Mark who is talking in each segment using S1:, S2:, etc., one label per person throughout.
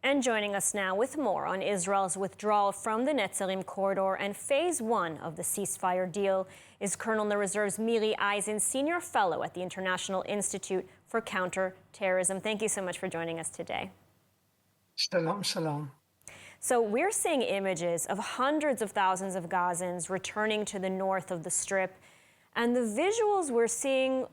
S1: And joining us now with more on Israel's withdrawal from the Netzarim corridor and phase one of the ceasefire deal is Colonel in the Reserve's Miri Eisin, Senior Fellow at the International Institute for Counter-Terrorism. Thank you so much for joining us today.
S2: Shalom, shalom.
S1: So we're seeing images of hundreds of thousands of Gazans returning to the north of the Strip. And the visuals we're seeing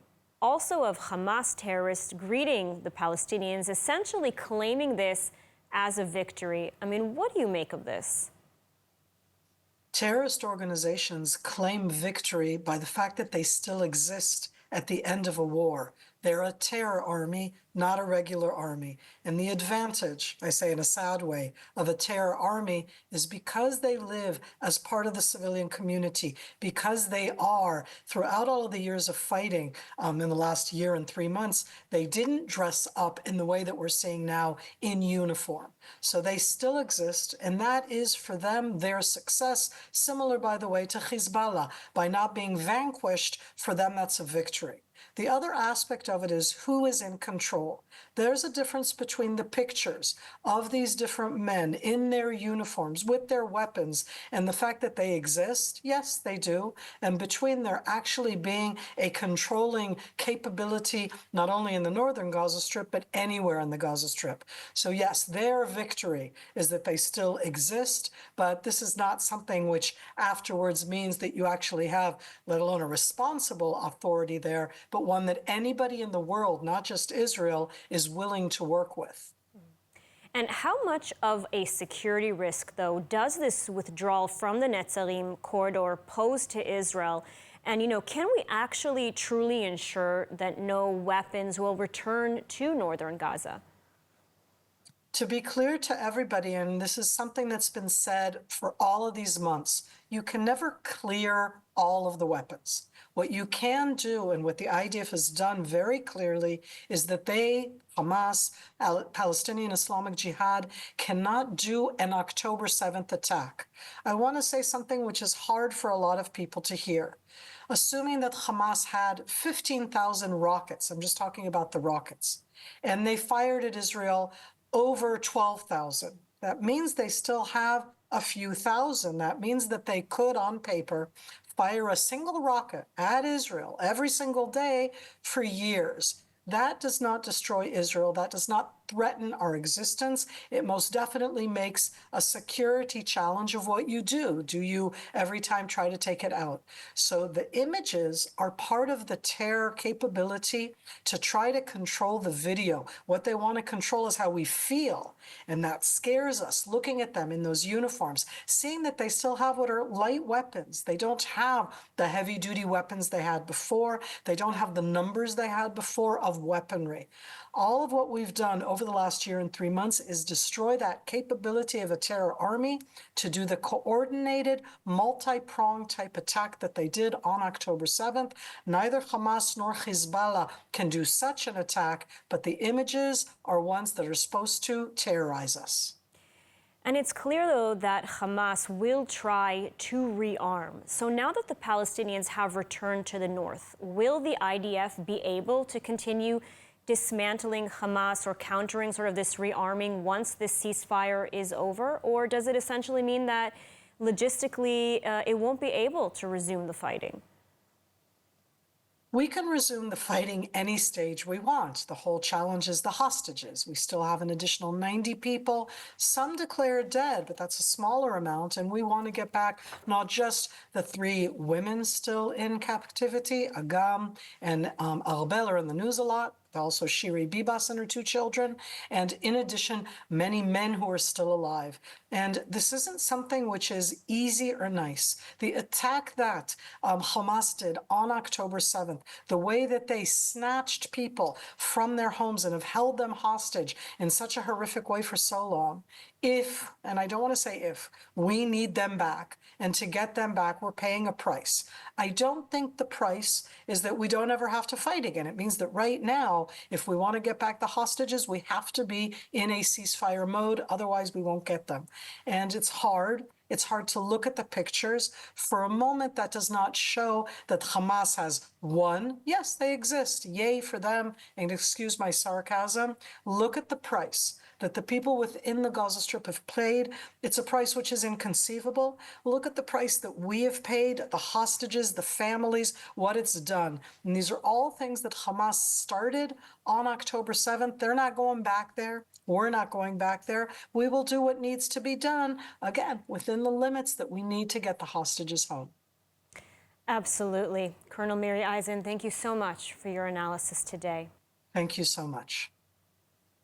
S1: also of Hamas terrorists greeting the Palestinians, essentially claiming this as a victory. I mean, what do you make of this?
S2: Terrorist organizations claim victory by the fact that they still exist at the end of a war. They're a terror army, not a regular army. And the advantage, I say in a sad way, of a terror army is because they live as part of the civilian community, because they are, throughout all of the years of fighting in the last year and 3 months, they didn't dress up in the way that we're seeing now in uniform. So they still exist, and that is for them their success, similar, by the way, to Hezbollah. By not being vanquished, for them that's a victory. The other aspect of it is who is in control. There's a difference between the pictures of these different men in their uniforms with their weapons and the fact that they exist. Yes, they do. And between there actually being a controlling capability, not only in the northern Gaza Strip, but anywhere in the Gaza Strip. So yes, their victory is that they still exist, but this is not something which afterwards means that you actually have, let alone a responsible authority there, but one that anybody in the world, not just Israel, is willing to work with.
S1: And how much of a security risk, though, does this withdrawal from the Netzarim corridor pose to Israel? And, can we actually truly ensure that no weapons will return to northern Gaza?
S2: To be clear to everybody, and this is something that's been said for all of these months, you can never clear all of the weapons. What you can do, and what the IDF has done very clearly, is that they, Hamas, Palestinian Islamic Jihad, cannot do an October 7th attack. I want to say something which is hard for a lot of people to hear. Assuming that Hamas had 15,000 rockets, I'm just talking about the rockets, and they fired at Israel over 12,000. That means they still have a few thousand. That means that they could, on paper, fire a single rocket at Israel every single day for years. That does not destroy Israel. That does not threaten our existence. It most definitely makes a security challenge of what you do. Do you every time try to take it out? So the images are part of the terror capability to try to control the video. What they want to control is how we feel. And that scares us, looking at them in those uniforms, seeing that they still have what are light weapons. They don't have the heavy duty weapons they had before. They don't have the numbers they had before of weaponry. All of what we've done over the last year and 3 months is destroy that capability of a terror army to do the coordinated, multi-pronged type attack that they did on October 7th. Neither Hamas nor Hezbollah can do such an attack, but the images are ones that are supposed to terrorize us.
S1: And it's clear, though, that Hamas will try to rearm. So now that the Palestinians have returned to the north, will the IDF be able to continue dismantling Hamas or countering sort of this rearming once this ceasefire is over? Or does it essentially mean that logistically it won't be able to resume the fighting?
S2: We can resume the fighting any stage we want. The whole challenge is the hostages. We still have an additional 90 people, some declared dead, but that's a smaller amount. And we want to get back not just the 3 women still in captivity, Agam and Arbel are in the news a lot, also Shiri Bibas and her 2 children, and in addition, many men who are still alive. And this isn't something which is easy or nice. The attack that Hamas did on October 7th, the way that they snatched people from their homes and have held them hostage in such a horrific way for so long, if, and I don't want to say if, we need them back, and to get them back, we're paying a price. I don't think the price is that we don't ever have to fight again. It means that right now, if we want to get back the hostages, we have to be in a ceasefire mode. Otherwise, we won't get them. And it's hard. It's hard to look at the pictures. For a moment, that does not show that Hamas has won. Yes, they exist. Yay for them. And excuse my sarcasm. Look at the price. that the people within the Gaza Strip have paid. It's a price which is inconceivable. Look at the price that we have paid, the hostages, the families, what it's done. And these are all things that Hamas started on October 7th. They're not going back there. We're not going back there. We will do what needs to be done, again, within the limits that we need to get the hostages home.
S1: Absolutely. Colonel Miri Eisin, thank you so much for your analysis today.
S2: Thank you so much.